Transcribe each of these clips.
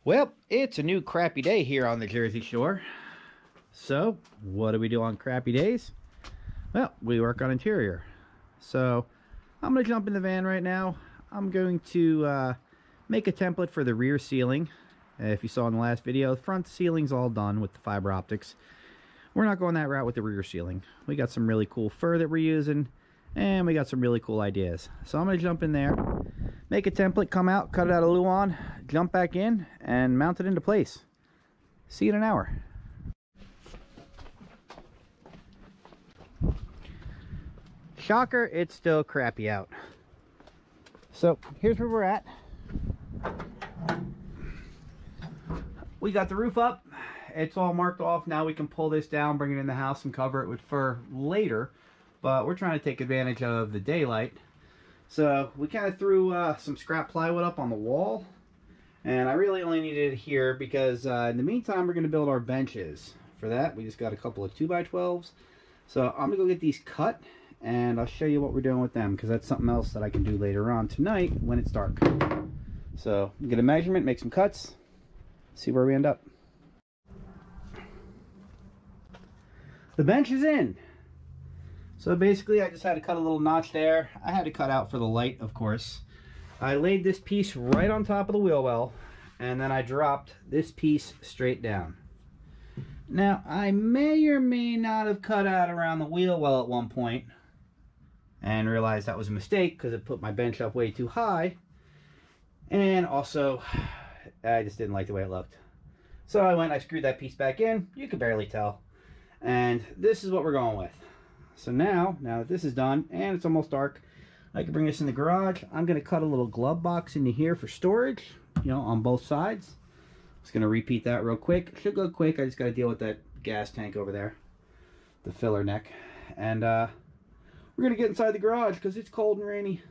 Well, it's a new crappy day here on the Jersey Shore. So, what do we do on crappy days? Well, we work on interior. So, I'm going to jump in the van right now. I'm going to make a template for the rear ceiling. If you saw in the last video, the front ceiling's all done with the fiber optics. We're not going that route with the rear ceiling. We got some really cool fur that we're using, and we got some really cool ideas. So I'm going to jump in there, make a template, come out, cut it out of Luan, jump back in, and mount it into place. See you in an hour. Shocker, it's still crappy out. So here's where we're at. We got the roof up. It's all marked off. Now we can pull this down, bring it in the house, and cover it with fur later. But we're trying to take advantage of the daylight. So we kind of threw some scrap plywood up on the wall. And I really only needed it here because in the meantime, we're going to build our benches. For that, we just got a couple of 2x12s. So I'm going to go get these cut, and I'll show you what we're doing with them, because that's something else that I can do later on tonight when it's dark. So get a measurement, make some cuts, see where we end up. The bench is in. So basically I just had to cut a little notch there. I had to cut out for the light, of course. I laid this piece right on top of the wheel well, and then I dropped this piece straight down. Now I may or may not have cut out around the wheel well at one point and realized that was a mistake because it put my bench up way too high, and also I just didn't like the way it looked. So I screwed that piece back in. You could barely tell. And this is what we're going with. So now that this is done and it's almost dark, I can bring this in the garage. I'm going to cut a little glove box into here for storage, on both sides. Just going to repeat that real quick. It should go quick. I just got to deal with that gas tank over there, the filler neck. And we're going to get inside the garage because it's cold and rainy.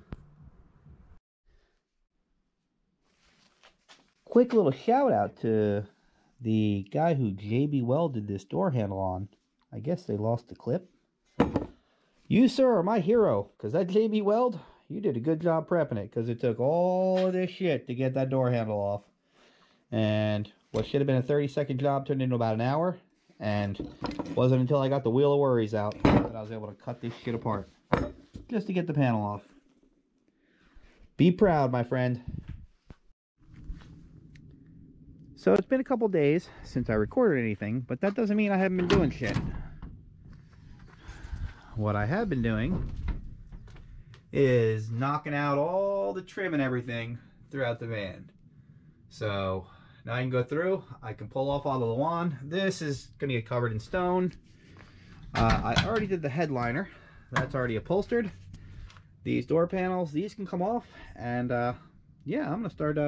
Quick little shout out to the guy who JB welded this door handle on. I guess they lost the clip. You, sir, are my hero, because that JB weld, you did a good job prepping it, because it took all of this shit to get that door handle off. And what should have been a 30-second job turned into about an hour, and it wasn't until I got the wheel of worries out that I was able to cut this shit apart, just to get the panel off. Be proud, my friend. So it's been a couple days since I recorded anything, but that doesn't mean I haven't been doing shit. What I have been doing is knocking out all the trim and everything throughout the van. So now I can go through, I can pull off all the Luan. This is going to get covered in stone. I already did the headliner. That's already upholstered. These door panels, these can come off. And yeah, I'm going to start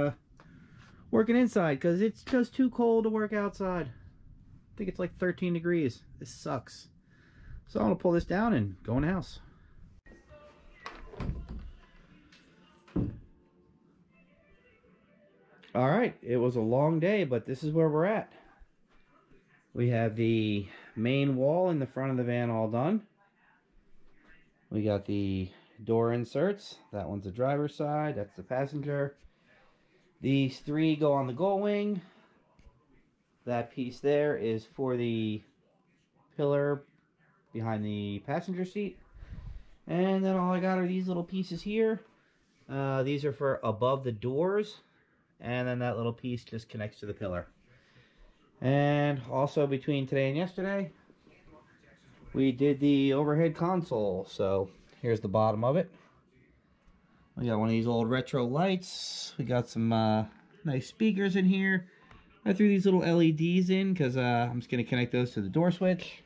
working inside because it's just too cold to work outside. I think it's like 13 degrees. This sucks. So I'm going to pull this down and go in the house. Alright, it was a long day, but this is where we're at. We have the main wall in the front of the van all done. We got the door inserts. That one's the driver's side, that's the passenger. These three go on the gull wing. That piece there is for the pillar behind the passenger seat. And then all I got are these little pieces here. These are for above the doors. And then that little piece just connects to the pillar. And also between today and yesterday, we did the overhead console. So here's the bottom of it. We got one of these old retro lights. We got some nice speakers in here. I threw these little LEDs in because I'm just going to connect those to the door switch.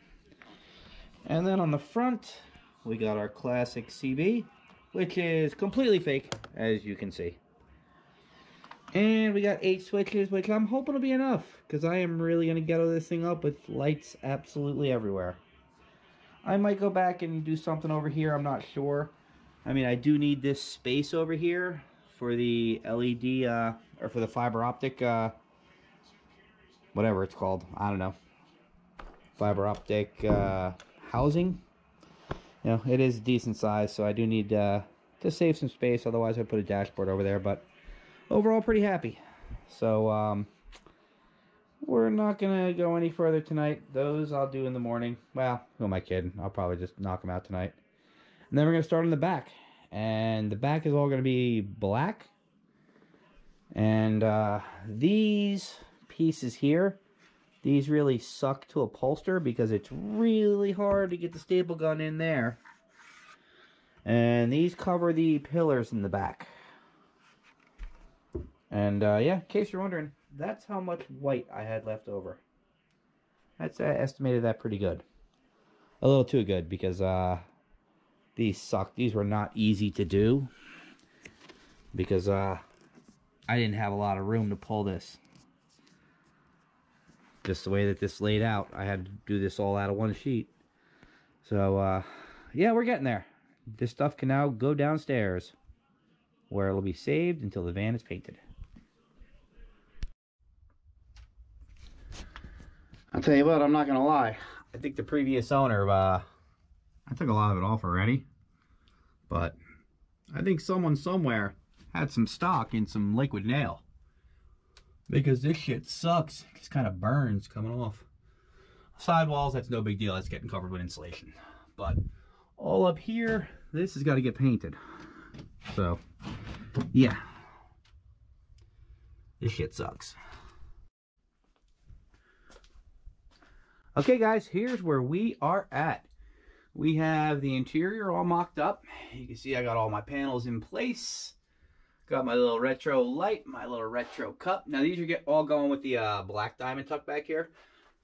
And then on the front, we got our classic CB, which is completely fake, as you can see. And we got 8 switches, which I'm hoping will be enough, because I am really going to ghetto this thing up with lights absolutely everywhere. I might go back and do something over here, I'm not sure. I mean, I do need this space over here for the LED, or for the fiber optic, whatever it's called, I don't know. Fiber optic, housing. It is a decent size, so I do need to save some space. Otherwise, I'd put a dashboard over there. But overall, pretty happy. So we're not gonna go any further tonight. Those I'll do in the morning. Well, who am I kidding? I'll probably just knock them out tonight. And then we're gonna start on the back. And the back is all gonna be black. And these pieces here, these really suck to upholster because it's really hard to get the staple gun in there. And these cover the pillars in the back. And yeah, in case you're wondering, that's how much white I had left over. I estimated that pretty good. A little too good because these sucked. These were not easy to do because I didn't have a lot of room to pull this. Just the way that this laid out, I had to do this all out of one sheet. So yeah, we're getting there. This stuff can now go downstairs where it'll be saved until the van is painted. I'll tell you what, I'm not gonna lie. I think the previous owner, I took a lot of it off already. But I think someone somewhere had some stock in some liquid nail. Because this shit sucks. It just kind of burns coming off. Sidewalls, that's no big deal. That's getting covered with insulation. But all up here, this has got to get painted. So, yeah. This shit sucks. Okay, guys, here's where we are at. We have the interior all mocked up. You can see I got all my panels in place. Got my little retro light, my little retro cup. Now these are all going with the black diamond tuck back here.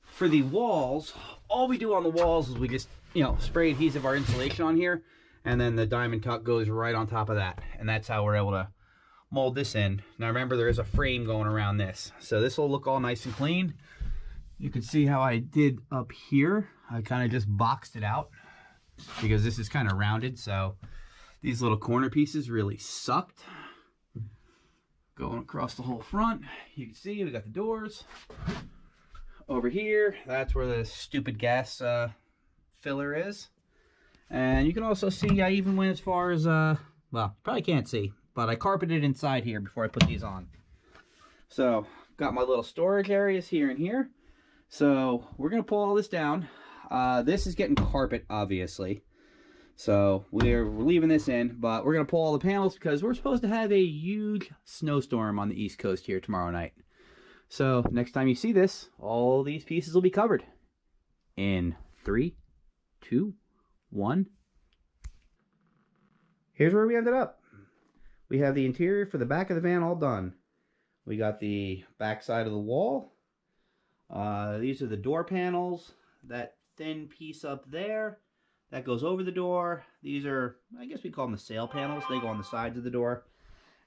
For the walls, all we do on the walls is we just, spray adhesive our insulation on here, and then the diamond tuck goes right on top of that. And that's how we're able to mold this in. Now remember, there is a frame going around this. So this will look all nice and clean. You can see how I did up here. I kind of just boxed it out because this is kind of rounded. So these little corner pieces really sucked. Going across the whole front, you can see we got the doors. Over here, that's where the stupid gas filler is. And you can also see I even went as far as, well, you probably can't see, but I carpeted inside here before I put these on. So, got my little storage areas here and here. So, we're going to pull all this down. This is getting carpet, obviously. So we're leaving this in, but we're going to pull all the panels because we're supposed to have a huge snowstorm on the East Coast here tomorrow night. So next time you see this, all these pieces will be covered. In 3, 2, 1. Here's where we ended up. We have the interior for the back of the van all done. We got the back side of the wall. These are the door panels. That thin piece up there. That goes over the door. These are, I guess we call them the sail panels. They go on the sides of the door.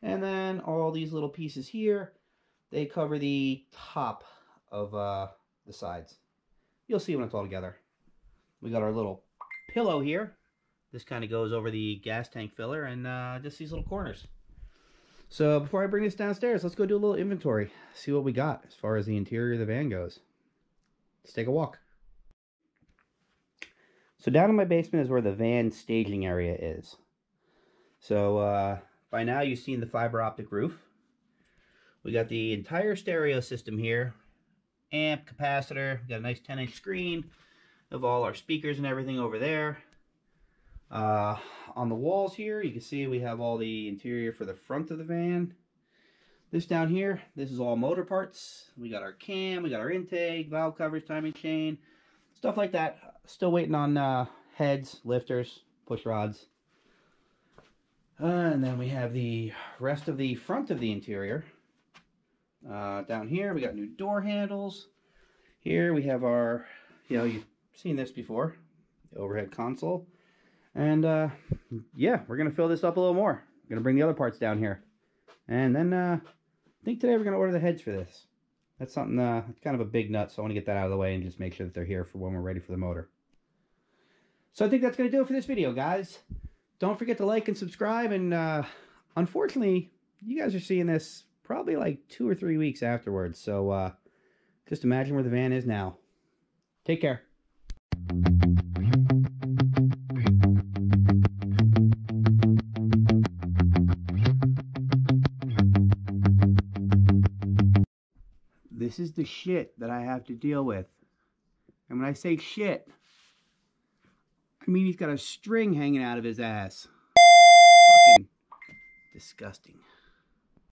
And then all these little pieces here, they cover the top of the sides. You'll see when it's all together. We got our little pillow here. This kind of goes over the gas tank filler and just these little corners. So before I bring this downstairs, let's go do a little inventory. See what we got as far as the interior of the van goes. Let's take a walk. So down in my basement is where the van staging area is. So by now you've seen the fiber optic roof. We got the entire stereo system here. Amp, capacitor, we got a nice 10-inch screen of all our speakers and everything over there. On the walls here, you can see we have all the interior for the front of the van. This down here, this is all motor parts. We got our cam, we got our intake, valve covers, timing chain, stuff like that. Still waiting on heads, lifters, push rods. And then we have the rest of the front of the interior. Down here, we got new door handles. Here we have our, you've seen this before, the overhead console. And yeah, we're going to fill this up a little more. We're going to bring the other parts down here. And then I think today we're going to order the heads for this. That's something, it's kind of a big nut, so I want to get that out of the way and just make sure that they're here for when we're ready for the motor. So I think that's going to do it for this video, guys. Don't forget to like and subscribe, and unfortunately, you guys are seeing this probably like 2 or 3 weeks afterwards, so just imagine where the van is now. Take care. This is the shit that I have to deal with. And when I say shit, I mean he's got a string hanging out of his ass. Fucking disgusting.